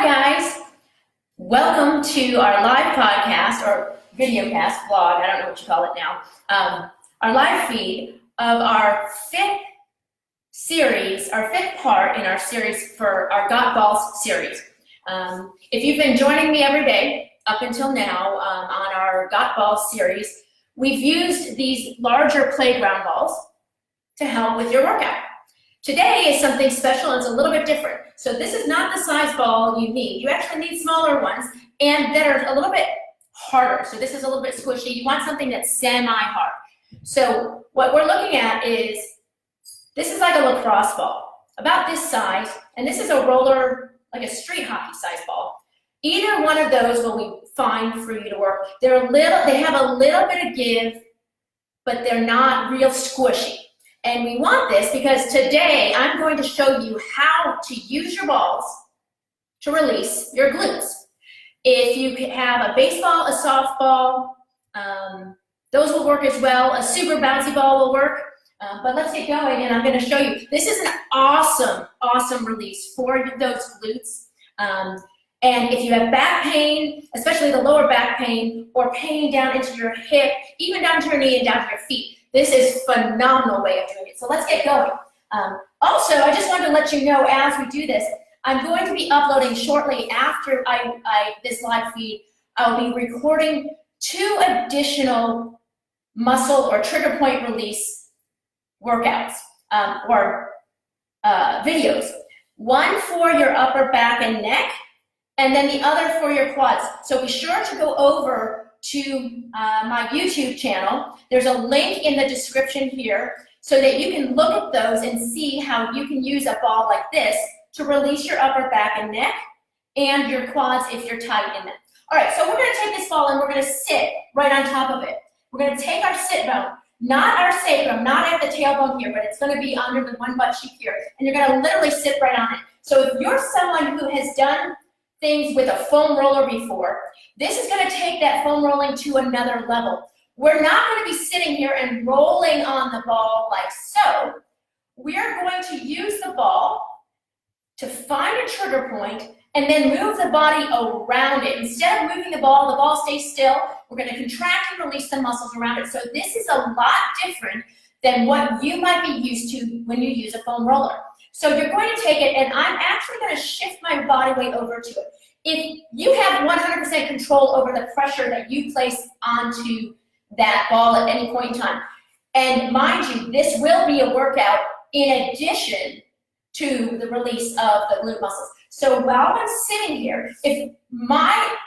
Hi guys, welcome to our live podcast or video cast, vlog, I don't know what you call it now, our live feed of our fifth series, our fifth part in our series for our Got Balls series. If you've been joining me every day up until now on our Got Balls series, we've used these larger playground balls to help with your workout. Today is something special and it's a little bit different. So this is not the size ball you need. You actually need smaller ones and that are a little bit harder. So this is a little bit squishy. You want something that's semi-hard. So what we're looking at is, this is like a lacrosse ball, about this size, and this is a roller, like a street hockey size ball. Either one of those will be fine for you to work. They have a little bit of give, but they're not real squishy. And we want this because today I'm going to show you how to use your balls to release your glutes. If you have a baseball, a softball, those will work as well. A super bouncy ball will work. But let's get going and I'm going to show you. This is an awesome, awesome release for those glutes. And if you have back pain, especially the lower back pain, or pain down into your hip, even down to your knee and down to your feet, this is a phenomenal way of doing it. So let's get going. Also, I just wanted to let you know as we do this, I'm going to be uploading shortly after this live feed. I'll be recording 2 additional muscle or trigger point release workouts or videos. One for your upper back and neck, and then the other for your quads. So be sure to go over to my YouTube channel. There's a link in the description here so that you can look at those and see how you can use a ball like this to release your upper back and neck and your quads if you're tight in them. All right, so we're gonna take this ball and we're gonna sit right on top of it. We're gonna take our sit bone, not our sacrum, not at the tailbone here, but it's gonna be under the one butt cheek here, and you're gonna literally sit right on it. So if you're someone who has done things with a foam roller before, this is going to take that foam rolling to another level. We're not going to be sitting here and rolling on the ball like so. We're going to use the ball to find a trigger point and then move the body around it. Instead of moving the ball stays still. We're going to contract and release the muscles around it. So this is a lot different than what you might be used to when you use a foam roller. So you're going to take it, and I'm actually going to shift my body weight over to it. If you have 100% control over the pressure that you place onto that ball at any point in time, and mind you, this will be a workout in addition to the release of the glute muscles. So while I'm sitting here, I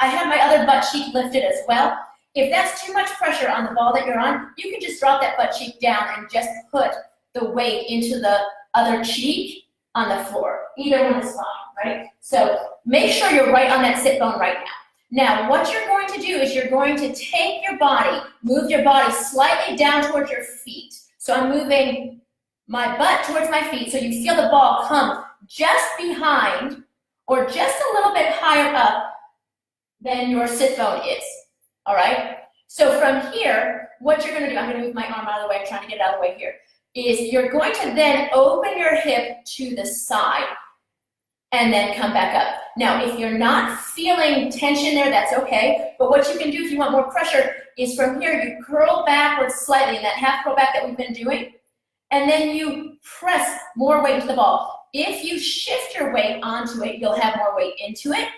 have my other butt cheek lifted as well. If that's too much pressure on the ball that you're on, you can just drop that butt cheek down and just put the weight into the other cheek on the floor. Either one is fine, right? So make sure you're right on that sit bone right now. Now, what you're going to do is you're going to take your body, move your body slightly down towards your feet. So I'm moving my butt towards my feet so you feel the ball come just behind or just a little bit higher up than your sit bone is, all right? So from here, what you're gonna do, I'm gonna move my arm out of the way, I'm trying to get it out of the way here, is you're going to then open your hip to the side and then come back up. Now, if you're not feeling tension there, that's okay, but what you can do if you want more pressure is from here, you curl backwards slightly in that half curl back that we've been doing, and then you press more weight into the ball. If you shift your weight onto it, you'll have more weight into it,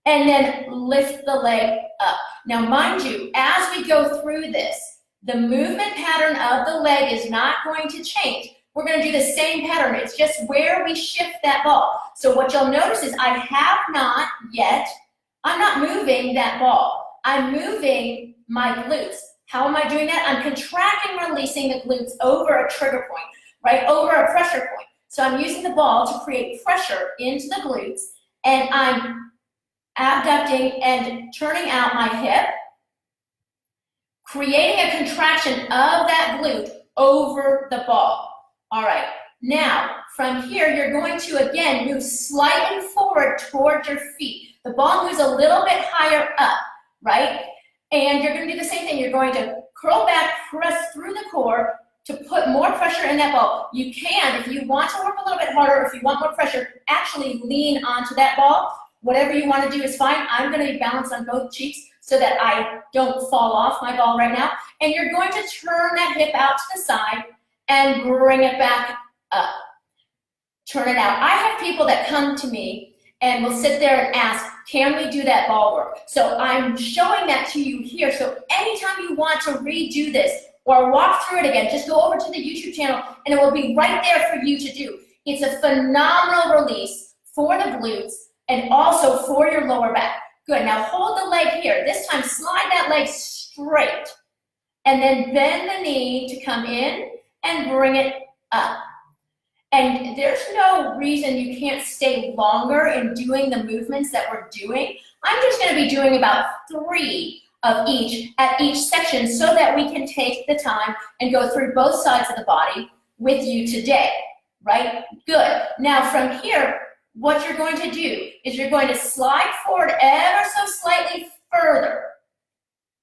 and then lift the leg up. Now, mind you, as we go through this, the movement pattern of the leg is not going to change. We're going to do the same pattern. It's just where we shift that ball. So what you'll notice is I have not yet, I'm not moving that ball. I'm moving my glutes. How am I doing that? I'm contracting, releasing the glutes over a trigger point, right? Over a pressure point. So I'm using the ball to create pressure into the glutes, and I'm abducting and turning out my hip, creating a contraction of that glute over the ball. All right, now from here, you're going to again move slightly forward towards your feet. The ball moves a little bit higher up, right? And you're going to do the same thing. You're going to curl back, press through the core to put more pressure in that ball. You can, if you want to work a little bit harder, if you want more pressure, actually lean onto that ball, Whatever you want to do is fine. I'm going to be balanced on both cheeks so that I don't fall off my ball right now. And you're going to turn that hip out to the side and bring it back up. Turn it out. I have people that come to me and will sit there and ask, can we do that ball work? So I'm showing that to you here. So anytime you want to redo this or walk through it again, just go over to the YouTube channel and it will be right there for you to do. It's a phenomenal release for the glutes and also for your lower back. Good, now hold the leg here. This time slide that leg straight and then bend the knee to come in and bring it up. And there's no reason you can't stay longer in doing the movements that we're doing. I'm just going to be doing about 3 of each at each section so that we can take the time and go through both sides of the body with you today, right? Good. Now from here, what you're going to do is you're going to slide forward ever so slightly further,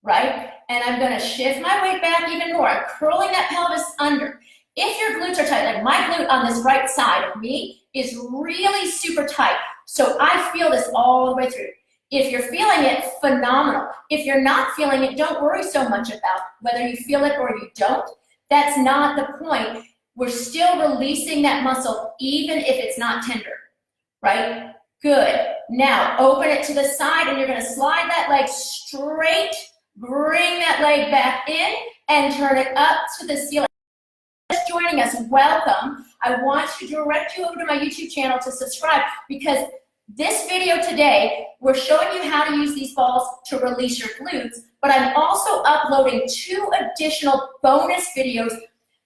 right? And I'm going to shift my weight back even more. I'm curling that pelvis under. If your glutes are tight, like my glute on this right side of me is really super tight, so I feel this all the way through. If you're feeling it, phenomenal. If you're not feeling it, don't worry so much about whether you feel it or you don't. That's not the point. We're still releasing that muscle even if it's not tender, right? Good. Now, open it to the side and you're going to slide that leg straight, bring that leg back in, and turn it up to the ceiling. Just joining us, welcome. I want to direct you over to my YouTube channel to subscribe because this video today, we're showing you how to use these balls to release your glutes, but I'm also uploading 2 additional bonus videos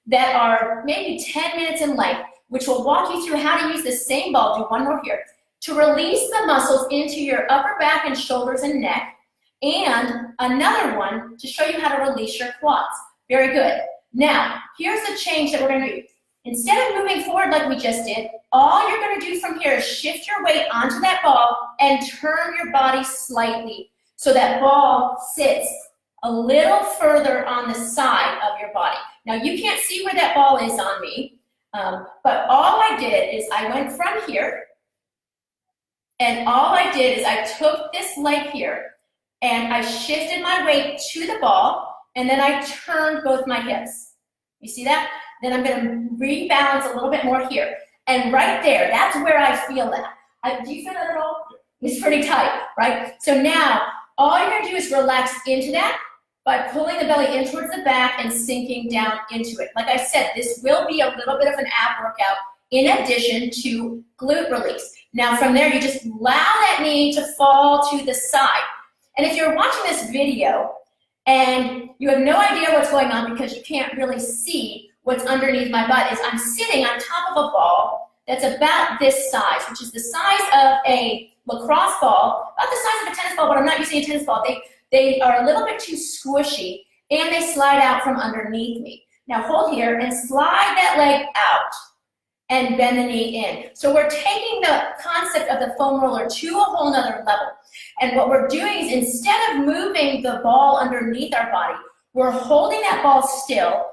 that are maybe 10 minutes in length, which will walk you through how to use the same ball, do one more here, to release the muscles into your upper back and shoulders and neck, and another one to show you how to release your quads. Very good. Now, here's the change that we're going to do. Instead of moving forward like we just did, all you're going to do from here is shift your weight onto that ball and turn your body slightly so that ball sits a little further on the side of your body. Now, you can't see where that ball is on me, but all I did is I went from here, and all I did is I took this leg here, and I shifted my weight to the ball, and then I turned both my hips. You see that? Then I'm going to rebalance a little bit more here. And right there, that's where I feel that. Do you feel that at all? It's pretty tight, right? So now, all you're going to do is relax into that by pulling the belly in towards the back and sinking down into it. Like I said, this will be a little bit of an ab workout in addition to glute release. Now from there, you just allow that knee to fall to the side. And if you're watching this video, and you have no idea what's going on because you can't really see what's underneath my butt, is I'm sitting on top of a ball that's about this size, which is the size of a lacrosse ball, about the size of a tennis ball, but I'm not using a tennis ball. They are a little bit too squishy, and they slide out from underneath me. Now hold here and slide that leg out and bend the knee in. So we're taking the concept of the foam roller to a whole nother level. And what we're doing is instead of moving the ball underneath our body, we're holding that ball still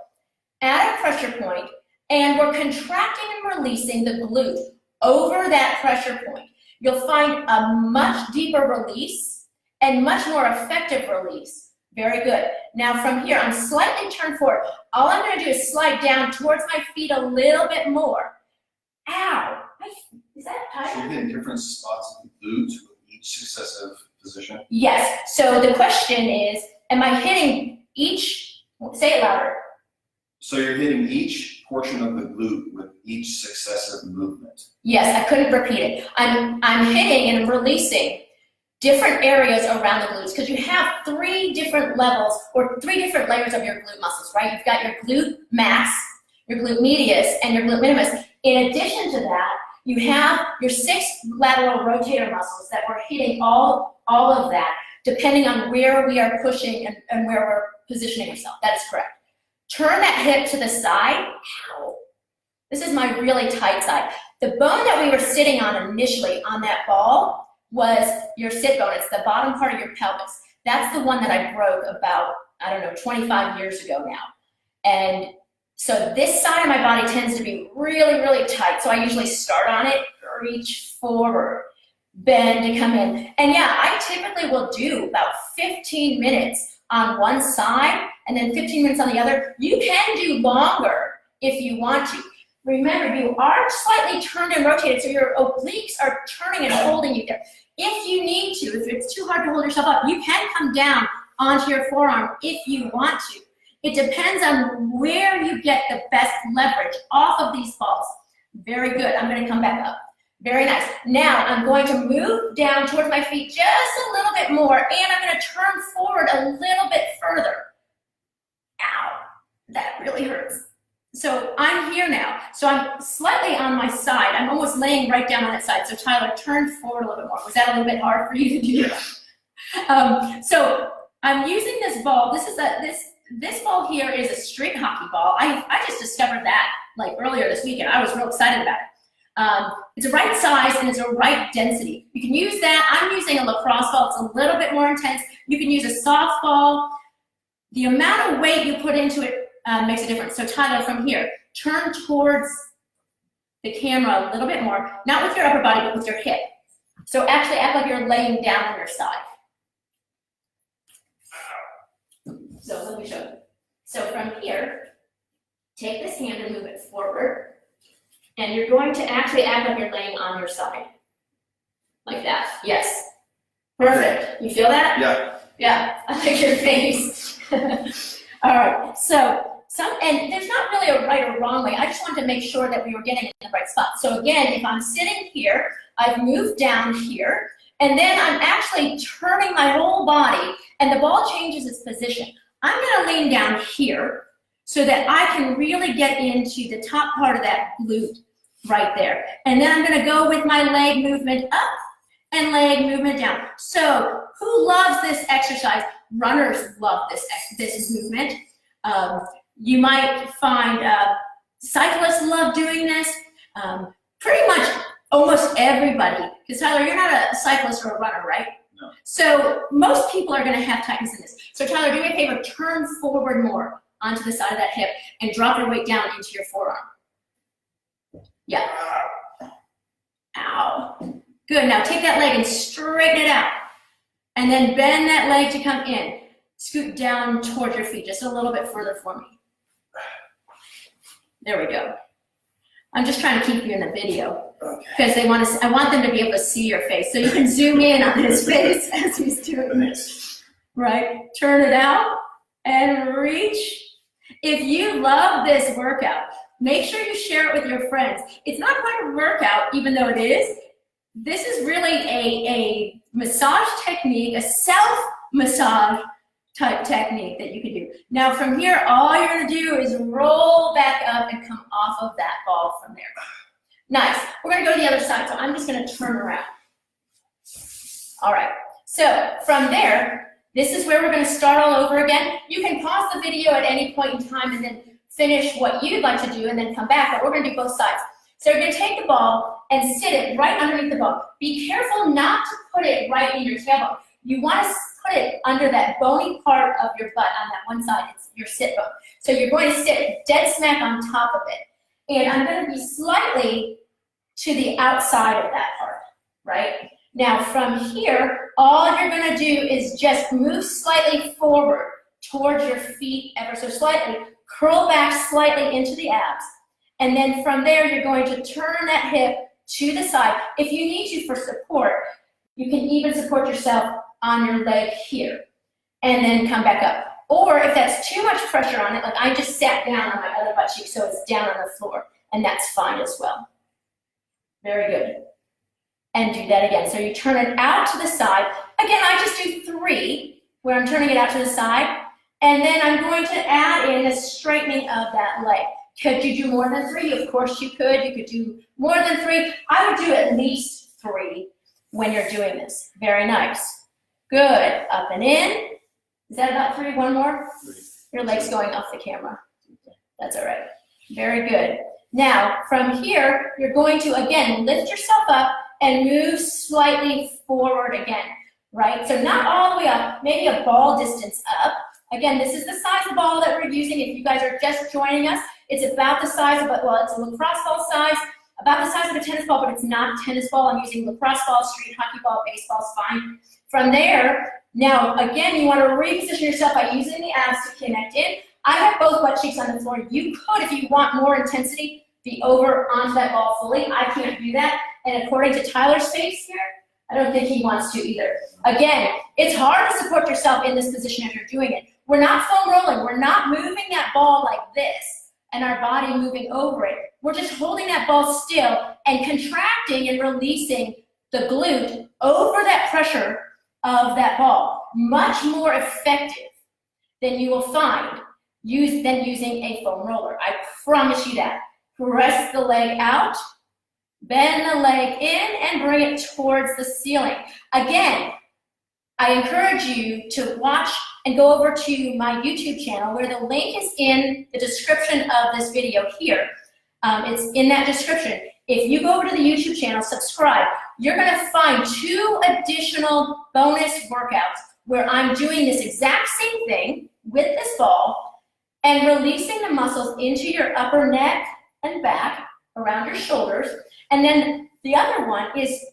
at a pressure point, and we're contracting and releasing the glute over that pressure point. You'll find a much deeper release and much more effective release. Very good. Now from here, I'm slightly turned forward. All I'm going to do is slide down towards my feet a little bit more. Ow! Is that tight? So you're hitting different spots of the glutes with each successive position? Yes. So the question is, am I hitting each, say it louder. So you're hitting each portion of the glute with each successive movement? Yes, I couldn't repeat it. I'm hitting and releasing different areas around the glutes because you have 3 different levels or 3 different layers of your glute muscles, right? You've got your glute max, your glute medius, and your glute minimus. In addition to that, you have your 6 lateral rotator muscles that we're hitting all of that, depending on where we are pushing and where we're positioning ourselves. That is correct. Turn that hip to the side. Ow. This is my really tight side. The bone that we were sitting on initially on that ball was your sit bone. It's the bottom part of your pelvis. That's the one that I broke about, 25 years ago now. And so this side of my body tends to be really, really tight. So I usually start on it, reach forward, bend to come in. And yeah, I typically will do about 15 minutes on one side and then 15 minutes on the other. You can do longer if you want to. Remember, you are slightly turned and rotated, so your obliques are turning and holding you there. If you need to, if it's too hard to hold yourself up, you can come down onto your forearm if you want to. It depends on where you get the best leverage off of these balls. Very good. I'm going to come back up. Very nice. Now I'm going to move down towards my feet just a little bit more, and I'm going to turn forward a little bit further. Ow, that really hurts. So I'm here now. So I'm slightly on my side. I'm almost laying right down on that side. So Tyler, turn forward a little bit more. Was that a little bit hard for you to do? So I'm using this ball. This ball here is a string hockey ball. I just discovered that like earlier this weekend. I was real excited about it. It's a right size and it's a right density. You can use that. I'm using a lacrosse ball. It's a little bit more intense. You can use a softball. The amount of weight you put into it makes a difference. So Tyler, from here, turn towards the camera a little bit more, not with your upper body, but with your hip. So actually act like you're laying down on your side. So let me show you. So from here, take this hand and move it forward. And you're going to actually act like you're laying on your side. Like that. Yes. Perfect. You feel that? Yeah. Yeah. I like your face. All right. So and there's not really a right or wrong way. I just wanted to make sure that we were getting in the right spot. So again, if I'm sitting here, I've moved down here, and then I'm actually turning my whole body, and the ball changes its position. I'm going to lean down here so that I can really get into the top part of that glute right there. And then I'm going to go with my leg movement up and leg movement down. So who loves this exercise? Runners love this movement. You might find cyclists love doing this. Pretty much almost everybody, because Tyler, you're not a cyclist or a runner, right? No. So most people are going to have tightness in this. So Tyler, do me a favor, turn forward more onto the side of that hip and drop your weight down into your forearm. Yeah. Ow. Good. Now take that leg and straighten it out. And then bend that leg to come in. Scoot down towards your feet just a little bit further for me. There we go. I'm just trying to keep you in the video because I want them to be able to see your face. So you can zoom in on his face as he's doing this. Right? Turn it out and reach. If you love this workout, make sure you share it with your friends. It's not quite a workout, even though it is. This is really a massage technique, a self-massage type technique that you can do. Now from here, all you're going to do is roll back up and come off of that ball from there. Nice. We're going to go to the other side, so I'm just going to turn around. All right. So from there, this is where we're going to start all over again. You can pause the video at any point in time and then finish what you'd like to do and then come back, but we're going to do both sides. So you're going to take the ball and sit it right underneath the ball. Be careful not to put it right in your tailbone. You want to put it under that bony part of your butt on that one side. It's your sit bone. So you're going to sit dead smack on top of it. And I'm going to be slightly to the outside of that part, right? Now from here, all you're going to do is just move slightly forward towards your feet ever so slightly. Curl back slightly into the abs. And then from there, you're going to turn that hip to the side. If you need to for support, you can even support yourself on your leg here and then come back up. Or if that's too much pressure on it, like I just sat down on my other butt cheek so it's down on the floor, and that's fine as well. Very good. And do that again. So you turn it out to the side. Again, I just do 3 where I'm turning it out to the side, and then I'm going to add in a straightening of that leg. Could you do more than 3? Of course you could. You could do more than 3. I would do at least 3 when you're doing this. Very nice. Good. Up and in. Is that about 3? One more? 3. Your leg's going off the camera. That's all right. Very good. Now, from here, you're going to, again, lift yourself up and move slightly forward again, right? So not all the way up, maybe a ball distance up. Again, this is the size of ball that we're using. If you guys are just joining us, it's about the size of, well, it's a lacrosse ball size. about the size of a tennis ball, but it's not a tennis ball. I'm using lacrosse ball, street hockey ball, baseball's fine. From there, now again, you want to reposition yourself by using the abs to connect in. I have both butt cheeks on the floor. You could, if you want more intensity, be over onto that ball fully. I can't do that. And according to Tyler's face here, I don't think he wants to either. Again, it's hard to support yourself in this position if you're doing it. We're not foam rolling. We're not moving that ball like this and our body moving over it. We're just holding that ball still and contracting and releasing the glute over that pressure of that ball. Much more effective than you will find than using a foam roller. I promise you that. Press the leg out, bend the leg in, and bring it towards the ceiling. Again, I encourage you to watch and go over to my YouTube channel where the link is in the description of this video here. It's in that description. If you go over to the YouTube channel, subscribe, you're gonna find 2 additional bonus workouts where I'm doing this exact same thing with this ball and releasing the muscles into your upper neck and back around your shoulders. And then the other one is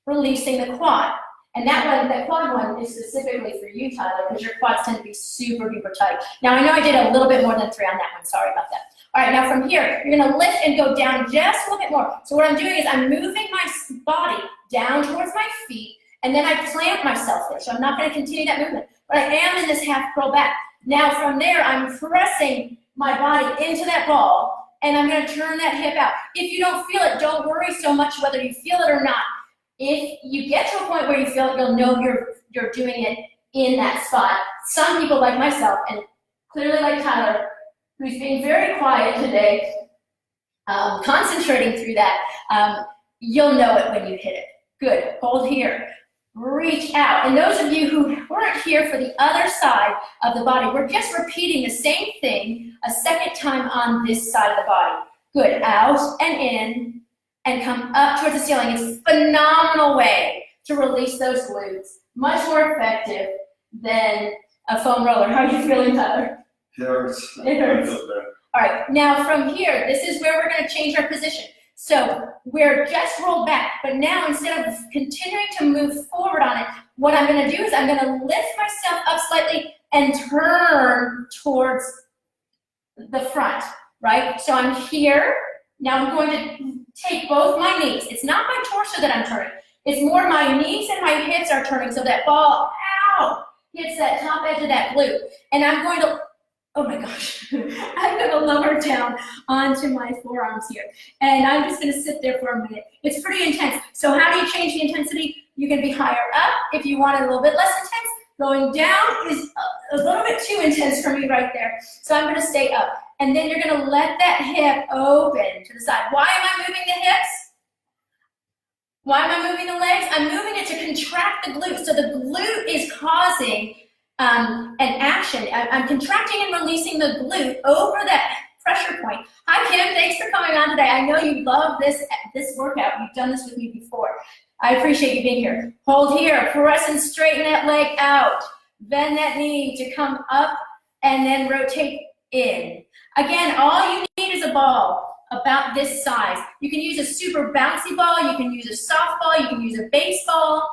releasing the quad. And that quad one is specifically for you, Tyler, because your quads tend to be super duper tight. Now I know I did a little bit more than 3 on that one, sorry about that. All right, now from here, you're gonna lift and go down just a little bit more. So what I'm doing is I'm moving my body down towards my feet, and then I plant myself there. So I'm not gonna continue that movement, but I am in this half curl back. Now from there, I'm pressing my body into that ball, and I'm gonna turn that hip out. If you don't feel it, don't worry so much whether you feel it or not. If you get to a point where you feel it, you'll know you're doing it in that spot. Some people like myself, and clearly like Tyler, who's being very quiet today, concentrating through that, you'll know it when you hit it. Good, hold here, reach out. And those of you who weren't here for the other side of the body, we're just repeating the same thing a second time on this side of the body. Good, out and in, and come up towards the ceiling. It's a phenomenal way to release those glutes. Much more effective than a foam roller. How are you feeling, Tyler? It hurts. It hurts. All right, now from here, this is where we're gonna change our position. So we're just rolled back, but now instead of continuing to move forward on it, what I'm gonna do is I'm gonna lift myself up slightly and turn towards the front, right? So I'm here, now I'm going to take both my knees. It's not my torso that I'm turning, it's more my knees and my hips are turning so that ball, ow, hits that top edge of that glute. And I'm going to, oh my gosh, I'm gonna lower down onto my forearms here. And I'm just gonna sit there for a minute. It's pretty intense. So how do you change the intensity? You can be higher up if you want it a little bit less intense. Going down is a little bit too intense for me right there. So I'm gonna stay up. And then you're gonna let that hip open to the side. Why am I moving the hips? Why am I moving the legs? I'm moving it to contract the glute. So the glute is causing an action. I'm contracting and releasing the glute over that pressure point. Hi Kim, thanks for coming on today. I know you love this workout. You've done this with me before. I appreciate you being here. Hold here, press and straighten that leg out. Bend that knee to come up and then rotate in. Again, all you need is a ball about this size. You can use a super bouncy ball, you can use a softball, you can use a baseball.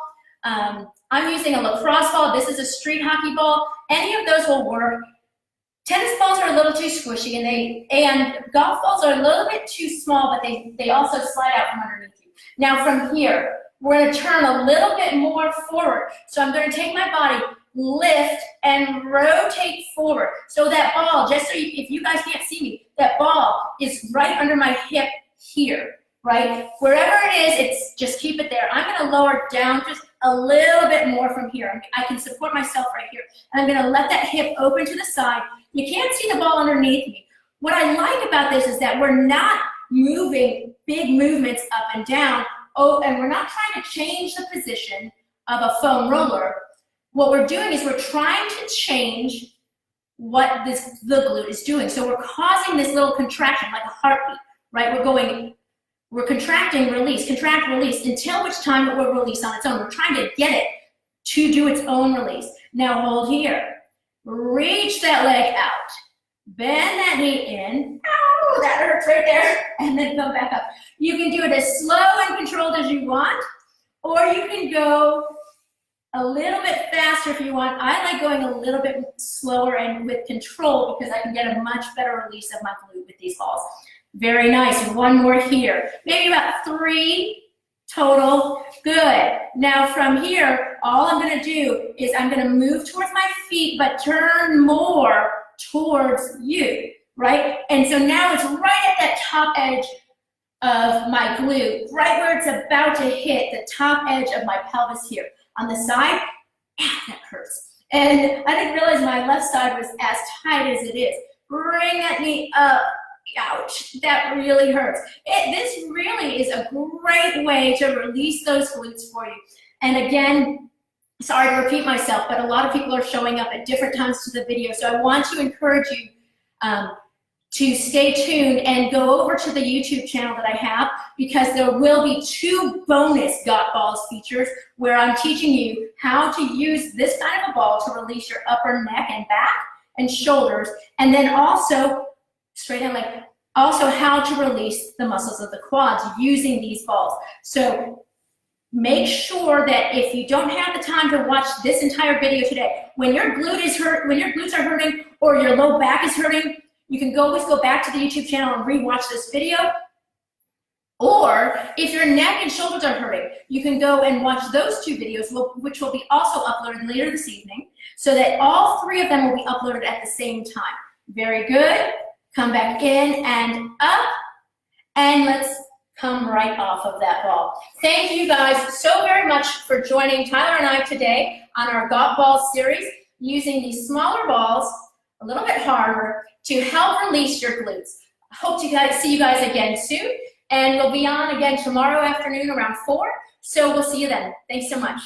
I'm using a lacrosse ball. This is a street hockey ball. Any of those will work. Tennis balls are a little too squishy, and golf balls are a little bit too small, but they also slide out from underneath you. Now from here, we're going to turn a little bit more forward. So I'm going to take my body, lift, and rotate forward. So that ball, just so if you guys can't see me, that ball is right under my hip here, right? Wherever it is, it's just keep it there. I'm going to lower down just a little bit more from here. I can support myself right here. And I'm gonna let that hip open to the side. You can't see the ball underneath me. What I like about this is that we're not moving big movements up and down. Oh, and we're not trying to change the position of a foam roller. What we're doing is we're trying to change what the glute is doing. So we're causing this little contraction like a heartbeat, right? We're contracting, release, contract, release, until which time it will release on its own. We're trying to get it to do its own release. Now hold here. Reach that leg out. Bend that knee in. Ow! woo, that hurts right there, and then come back up. You can do it as slow and controlled as you want, or you can go a little bit faster if you want. I like going a little bit slower and with control because I can get a much better release of my glute with these balls. Very nice. One more here. Maybe about 3 total. Good. Now from here, all I'm going to do is I'm going to move towards my feet, but turn more towards you, right? And so now it's right at that top edge of my glute, right where it's about to hit the top edge of my pelvis here. On the side, that hurts. And I didn't realize my left side was as tight as it is. Bring that knee up. Ouch, that really hurts. This really is a great way to release those glutes for you. And again, sorry to repeat myself, but a lot of people are showing up at different times to the video. So I want to encourage you to stay tuned and go over to the YouTube channel that I have, because there will be 2 bonus Got Balls features where I'm teaching you how to use this kind of a ball to release your upper neck and back and shoulders, and then also straight down, like also how to release the muscles of the quads using these balls. So make sure that if you don't have the time to watch this entire video today, when your glutes are hurting or your low back is hurting, you can always go back to the YouTube channel and rewatch this video. Or if your neck and shoulders are hurting, you can go and watch those 2 videos, which will be also uploaded later this evening, so that all 3 of them will be uploaded at the same time. Very good. Come back in and up, and let's come right off of that ball. Thank you guys so very much for joining Tyler and I today on our Got Balls series, using these smaller balls, a little bit harder, to help release your glutes. I hope to see you guys again soon, and we'll be on again tomorrow afternoon around 4, so we'll see you then. Thanks so much.